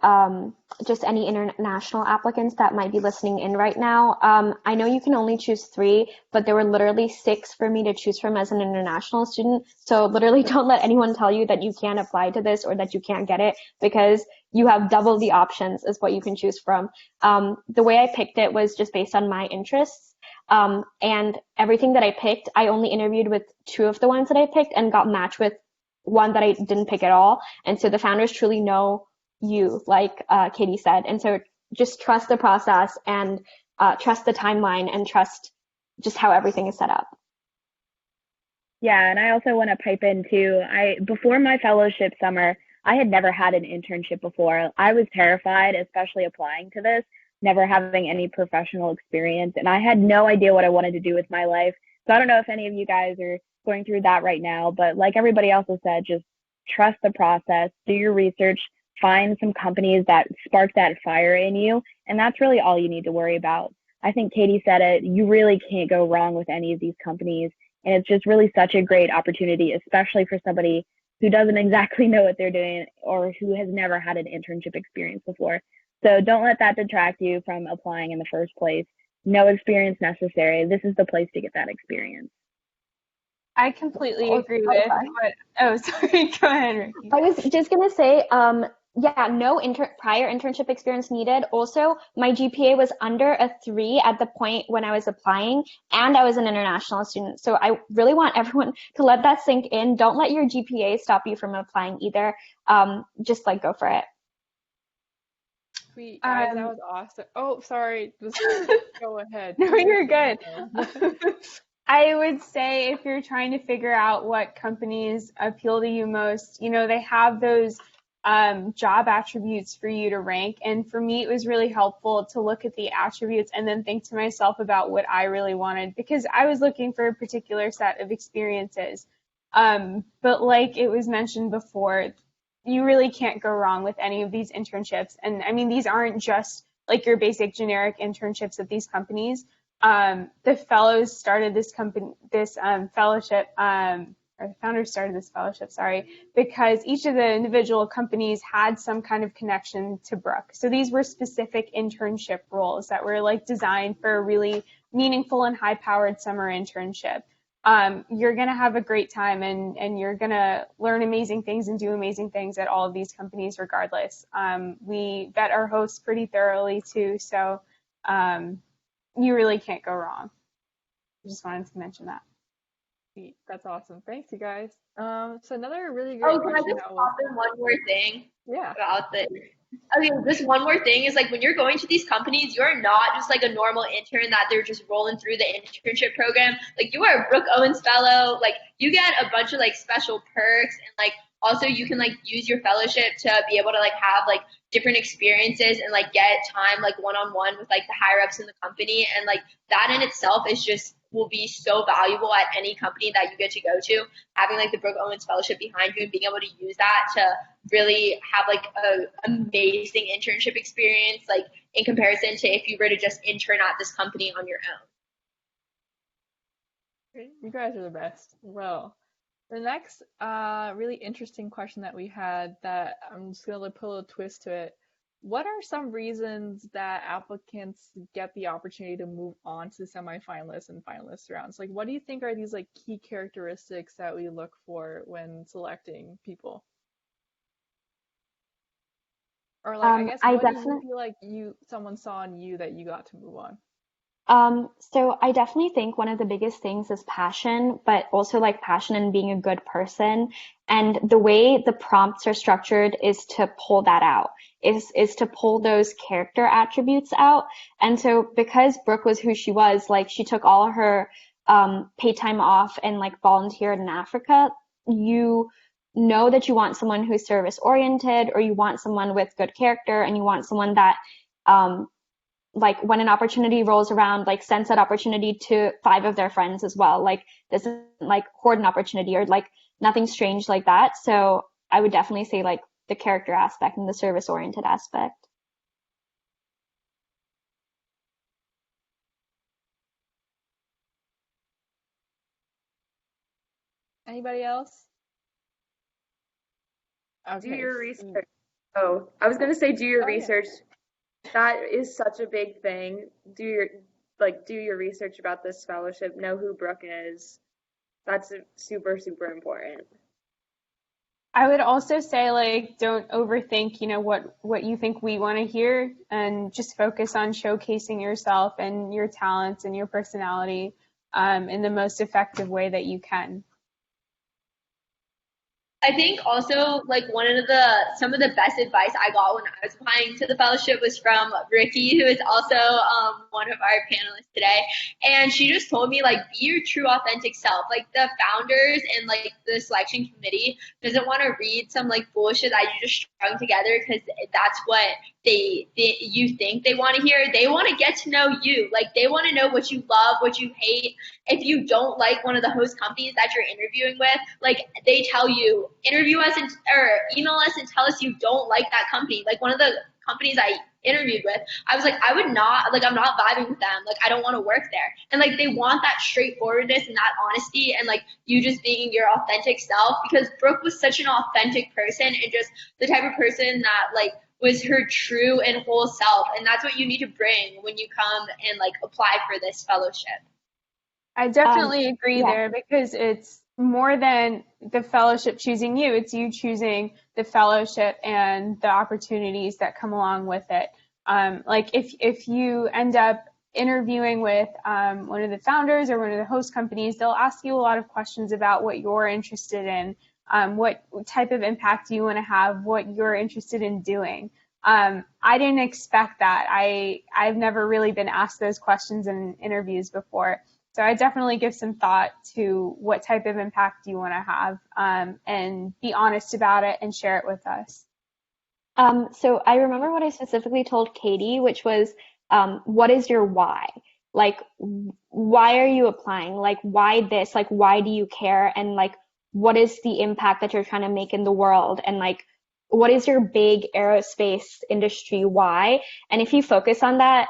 just any international applicants that might be listening in right now. I know you can only choose 3, but there were literally 6 for me to choose from as an international student. So literally don't let anyone tell you that you can't apply to this or that you can't get it, because you have double the options is what you can choose from. The way I picked it was just based on my interests. And everything that I picked, I only interviewed with 2 of the ones that I picked and got matched with one that I didn't pick at all. And so the founders truly know you, like Katie said. And so just trust the process and trust the timeline and trust just how everything is set up. Yeah, and I also want to pipe in too. Before my fellowship summer, I had never had an internship before. I was terrified, especially applying to this, never having any professional experience, and I had no idea what I wanted to do with my life. So I don't know if any of you guys are going through that right now, but like everybody else has said, just trust the process, do your research, find some companies that spark that fire in you, and that's really all you need to worry about. I think Katie said it, you really can't go wrong with any of these companies. And it's just really such a great opportunity, especially for somebody who doesn't exactly know what they're doing or who has never had an internship experience before. So don't let that detract you from applying in the first place. No experience necessary. This is the place to get that experience. I completely agree with what. Oh, sorry. Go ahead, Rikhi. I was just gonna say, yeah, no prior internship experience needed. Also, my GPA was under a 3 at the point when I was applying, and I was an international student. So I really want everyone to let that sink in. Don't let your GPA stop you from applying either. Just like go for it. Sweet, guys, that was awesome. Oh, sorry. Go ahead. No, you're good. I would say if you're trying to figure out what companies appeal to you most, they have those job attributes for you to rank. And for me, it was really helpful to look at the attributes and then think to myself about what I really wanted, because I was looking for a particular set of experiences. But like it was mentioned before, you really can't go wrong with any of these internships. And I mean, these aren't just like your basic generic internships at these companies. The fellows started this fellowship, or the founders started this fellowship, because each of the individual companies had some kind of connection to Brooke. So these were specific internship roles that were like designed for a really meaningful and high-powered summer internship. You're going to have a great time and you're going to learn amazing things and do amazing things at all of these companies regardless. We vet our hosts pretty thoroughly too, so you really can't go wrong. I just wanted to mention that. Sweet. That's awesome. Thanks, you guys. So another really great question. Can I just pop in one more thing? Yeah. About the. Okay, just one more thing is like when you're going to these companies, you're not just like a normal intern that they're just rolling through the internship program. Like you are a Brooke Owens Fellow. Like you get a bunch of like special perks, and like also you can like use your fellowship to be able to like have like different experiences and like get time like one-on-one with like the higher ups in the company, and like that in itself is just will be so valuable at any company that you get to go to. Having like the Brooke Owens Fellowship behind you and being able to use that to really have like a amazing internship experience, like in comparison to if you were to just intern at this company on your own. You guys are the best. Well, the next really interesting question that we had that I'm just going to put a little twist to it. What are some reasons that applicants get the opportunity to move on to semifinalists and finalist rounds? Like, what do you think are these like key characteristics that we look for when selecting people? Or like, I guess, what do you feel like someone saw in you that you got to move on? So I definitely think one of the biggest things is passion, but also like passion and being a good person. And the way the prompts are structured is to pull that out, is to pull those character attributes out. And so because Brooke was who she was, like she took all of her paid time off and like volunteered in Africa, you know that you want someone who's service oriented, or you want someone with good character, and you want someone that like when an opportunity rolls around, like sends that opportunity to 5 of their friends as well. Like this isn't like hoard an opportunity or like nothing strange like that. So I would definitely say like the character aspect and the service oriented aspect. Anybody else? Okay. Do your research. Oh, I was gonna say do your research. Yeah. That is such a big thing. Do your research about this fellowship. Know who Brooke is. That's super, super important. I would also say like don't overthink, what you think we want to hear, and just focus on showcasing yourself and your talents and your personality in the most effective way that you can. I think also like some of the best advice I got when I was applying to the fellowship was from Rikhi, who is also one of our panelists today. And she just told me like be your true authentic self. Like the founders and like the selection committee doesn't want to read some like bullshit that you just strung together because that's what you think they want to hear. They want to get to know you. Like they want to know what you love, what you hate. If you don't like one of the host companies that you're interviewing with, like they tell you, interview us or email us and tell us you don't like that company. Like one of the companies I interviewed with, I was like, I would not, like, I'm not vibing with them. Like, I don't want to work there. And like, they want that straightforwardness and that honesty and like you just being your authentic self, because Brooke was such an authentic person and just the type of person that like was her true and whole self. And that's what you need to bring when you come and like apply for this fellowship. I definitely agree yeah. there, because it's more than the fellowship choosing you, it's you choosing the fellowship and the opportunities that come along with it. Like if you end up interviewing with one of the founders or one of the host companies, they'll ask you a lot of questions about what you're interested in, what type of impact you want to have, what you're interested in doing. I didn't expect that. I've never really been asked those questions in interviews before. So I definitely give some thought to what type of impact you want to have, and be honest about it and share it with us. So I remember what I specifically told Katie, which was, what is your why? Like, why are you applying? Like, why this? Like, why do you care? And like, what is the impact that you're trying to make in the world? And like, what is your big aerospace industry why? And if you focus on that,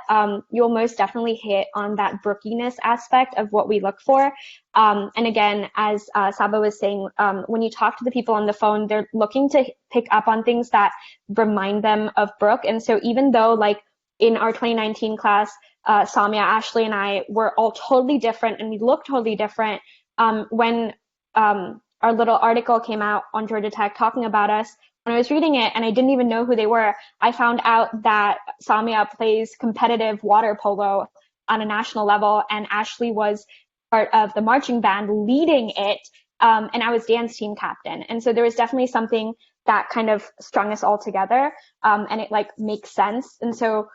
you'll most definitely hit on that brookiness aspect of what we look for. And again, as Saba was saying, when you talk to the people on the phone, they're looking to pick up on things that remind them of Brooke. And so even though like in our 2019 class, Saumya, Ashleigh, and I were all totally different and we looked totally different, when our little article came out on Georgia Tech talking about us, when I was reading it and I didn't even know who they were, I found out that Saumya plays competitive water polo on a national level, and Ashleigh was part of the marching band leading it, and I was dance team captain. And so there was definitely something that kind of strung us all together, and it like makes sense. And so,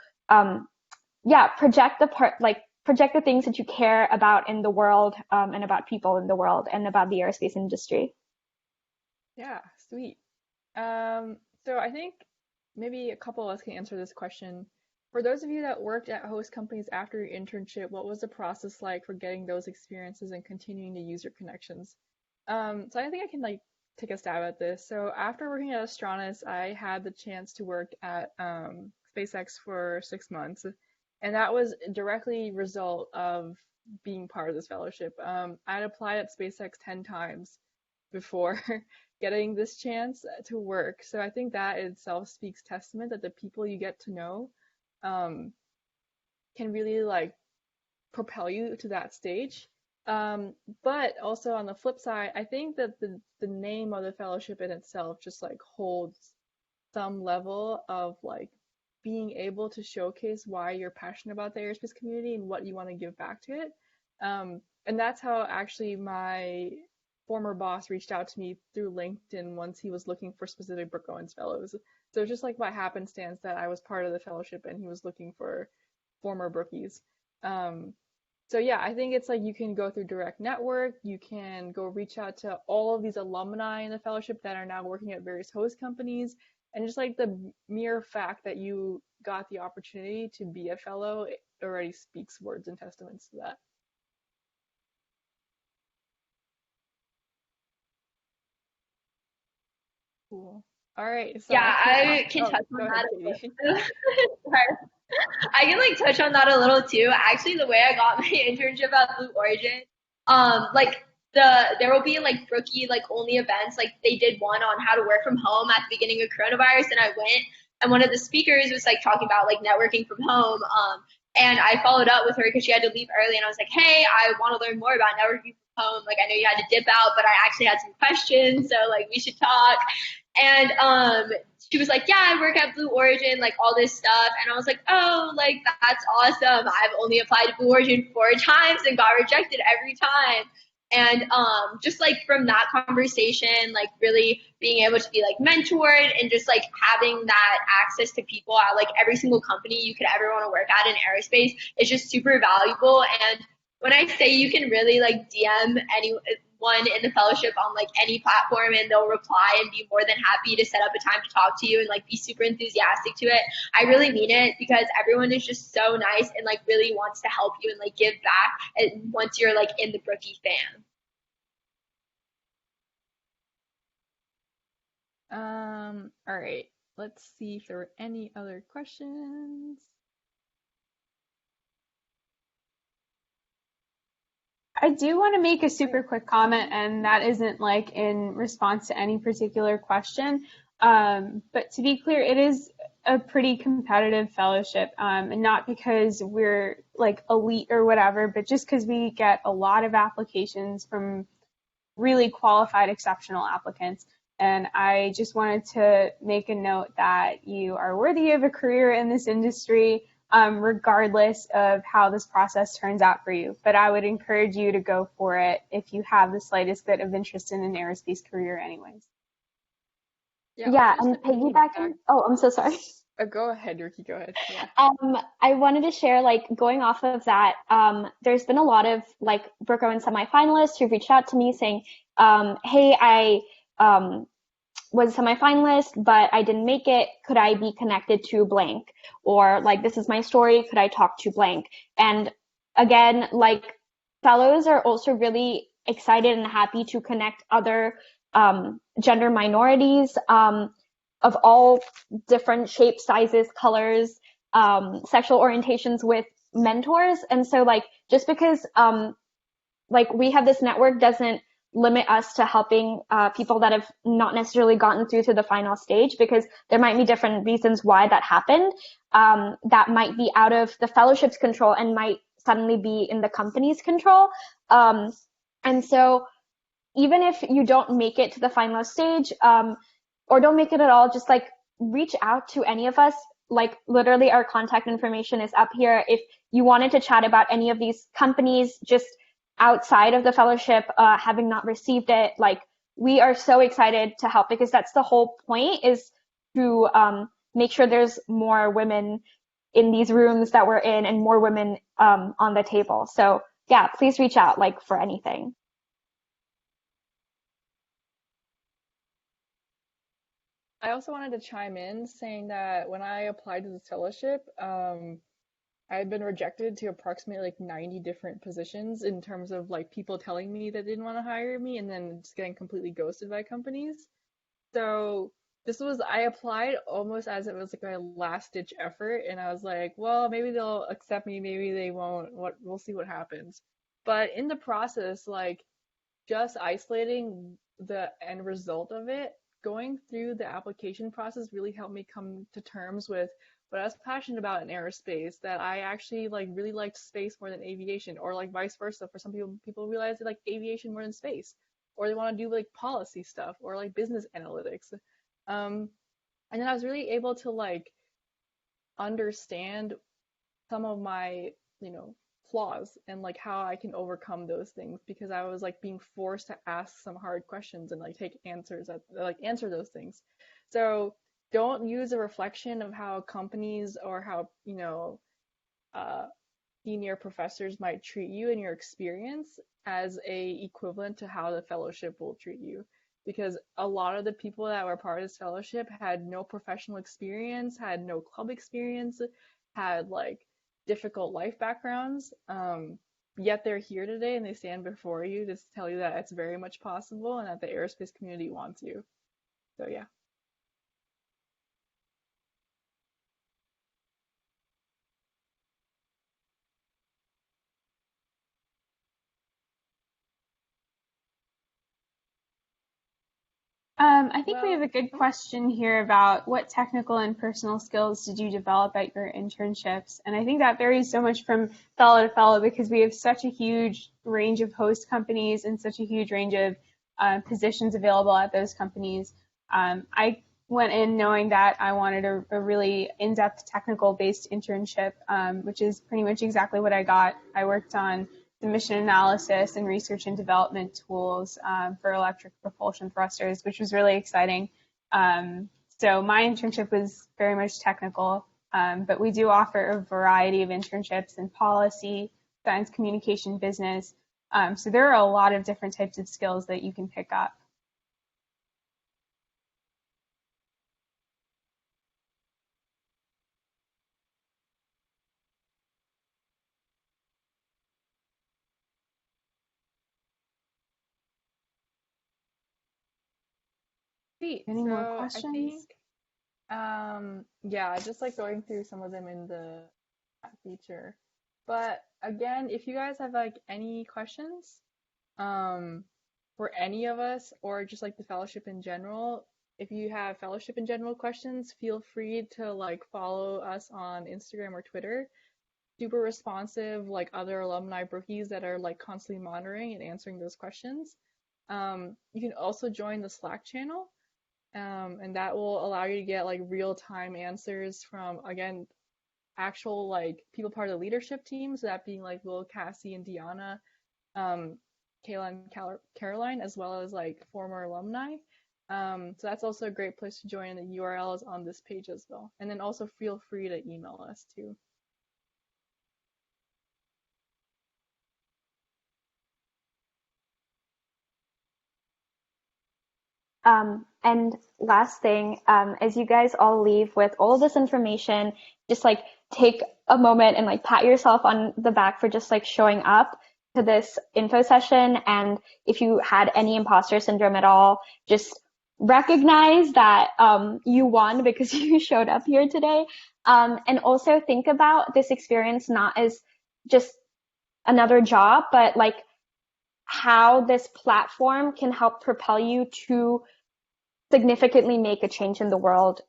yeah, project the things that you care about in the world, and about people in the world and about the aerospace industry. Yeah, sweet. So I think maybe a couple of us can answer this question. For those of you that worked at host companies after your internship, what was the process like for getting those experiences and continuing to use your connections? So I think I can like take a stab at this. So after working at Astronis, I had the chance to work at SpaceX for 6 months, and that was directly result of being part of this fellowship. I'd applied at SpaceX 10 times before getting this chance to work. So I think that itself speaks testament that the people you get to know can really like propel you to that stage. But also on the flip side, I think that the name of the fellowship in itself just like holds some level of like being able to showcase why you're passionate about the aerospace community and what you want to give back to it. And that's how actually my former boss reached out to me through LinkedIn once he was looking for specific Brooke Owens fellows. So it's just like by happenstance that I was part of the fellowship and he was looking for former Brookies. So yeah, I think it's like you can go through direct network, you can go reach out to all of these alumni in the fellowship that are now working at various host companies, and just like the mere fact that you got the opportunity to be a fellow, it already speaks words and testaments to that. Cool. All right. So Yeah, I can touch on that a Katie. little. I can like touch on that a little too. Actually, the way I got my internship at Blue Origin, like there will be like Brookie like only events. Like they did one on how to work from home at the beginning of coronavirus, and I went, and one of the speakers was like talking about like networking from home. And I followed up with her because she had to leave early, and I was like, hey, I want to learn more about networking from home. Like I know you had to dip out, but I actually had some questions, so like we should talk. And she was like, yeah, I work at Blue Origin, like all this stuff. And I was like, oh, like that's awesome. I've only applied to Blue Origin 4 times and got rejected every time. And just like from that conversation, like really being able to be like mentored and just like having that access to people at like every single company you could ever want to work at in aerospace is just super valuable. And when I say you can really like DM anyone in the fellowship on like any platform and they'll reply and be more than happy to set up a time to talk to you and like be super enthusiastic to it, I really mean it, because everyone is just so nice and like really wants to help you and like give back once you're like in the Brookie fam. All right. let's see if there were any other questions. I do want to make a super quick comment, and that isn't like in response to any particular question. But to be clear, it is a pretty competitive fellowship, and not because we're like elite or whatever, but just because we get a lot of applications from really qualified, exceptional applicants. And I just wanted to make a note that you are worthy of a career in this industry, regardless of how this process turns out for you. But I would encourage you to go for it if you have the slightest bit of interest in an aerospace career anyways. Yeah, and piggybacking. Oh, I'm so sorry. Go ahead, Rikhi, go ahead. Yeah. I wanted to share, like, going off of that, there's been a lot of, like, Brooke Owens semifinalists who've reached out to me saying, hey, I was a semifinalist, but I didn't make it. Could I be connected to blank? Or, like, this is my story. Could I talk to blank? And again, like, fellows are also really excited and happy to connect other gender minorities of all different shapes, sizes, colors, sexual orientations with mentors. And so, like, just because like we have this network doesn't limit us to helping people that have not necessarily gotten through to the final stage, because there might be different reasons why that happened, that might be out of the fellowship's control and might suddenly be in the company's control. And so even if you don't make it to the final stage, or don't make it at all, just like reach out to any of us. Like, literally our contact information is up here. If you wanted to chat about any of these companies just outside of the fellowship, having not received it, like, we are so excited to help, because that's the whole point, is to make sure there's more women in these rooms that we're in and more women on the table. So yeah, please reach out, like, for anything. I also wanted to chime in saying that when I applied to this fellowship, I had been rejected to approximately like 90 different positions in terms of like people telling me that they didn't want to hire me and then just getting completely ghosted by companies. So I applied almost as it was like my last ditch effort, and I was like, well, maybe they'll accept me, maybe they won't. We'll see what happens. But in the process, like, just isolating the end result of it, going through the application process really helped me come to terms with what I was passionate about in aerospace, that I actually like really liked space more than aviation, or like vice versa. For some people realize they like aviation more than space, or they want to do like policy stuff or like business analytics. And then I was really able to like understand some of my, flaws and like how I can overcome those things, because I was like being forced to ask some hard questions and like take answers that like answer those things. So don't use a reflection of how companies or how, uh, senior professors might treat you in your experience as a equivalent to how the fellowship will treat you, because a lot of the people that were part of this fellowship had no professional experience, had no club experience, had like difficult life backgrounds, yet they're here today and they stand before you to tell you that it's very much possible and that the aerospace community wants you. So yeah. I think we have a good question here about what technical and personal skills did you develop at your internships? And I think that varies so much from fellow to fellow, because we have such a huge range of host companies and such a huge range of positions available at those companies. I went in knowing that I wanted a really in-depth technical-based internship, which is pretty much exactly what I got. I worked on the mission analysis and research and development tools for electric propulsion thrusters, which was really exciting. So my internship was very much technical, but we do offer a variety of internships in policy, science communication, business. So there are a lot of different types of skills that you can pick up. Sweet. Any So more I questions? think Yeah, just like going through some of them in the chat feature. But again, if you guys have like any questions, for any of us or just like the fellowship in general, if you have fellowship in general questions, feel free to like follow us on Instagram or Twitter. Super responsive, like other alumni Brookies that are like constantly monitoring and answering those questions. You can also join the Slack channel, and that will allow you to get like real-time answers from, again, actual like people part of the leadership team, so that being like Will, Cassie, and Deanna, um, Kayla and Caroline, as well as like former alumni. So that's also a great place to join. The URL is on this page as well. And then also feel free to email us too. And last thing, as you guys all leave with all of this information, just like take a moment and like pat yourself on the back for just like showing up to this info session. And if you had any imposter syndrome at all, just recognize that you won because you showed up here today. And also think about this experience not as just another job, but like how this platform can help propel you to significantly make a change in the world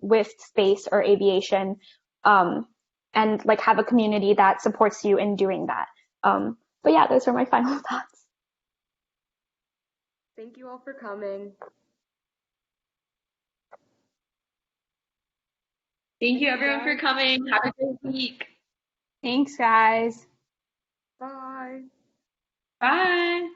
with space or aviation, and like have a community that supports you in doing that. But yeah, those are my final thoughts. Thank you all for coming. Thank you everyone for coming. Have a great week. Thanks, guys. Bye. Bye.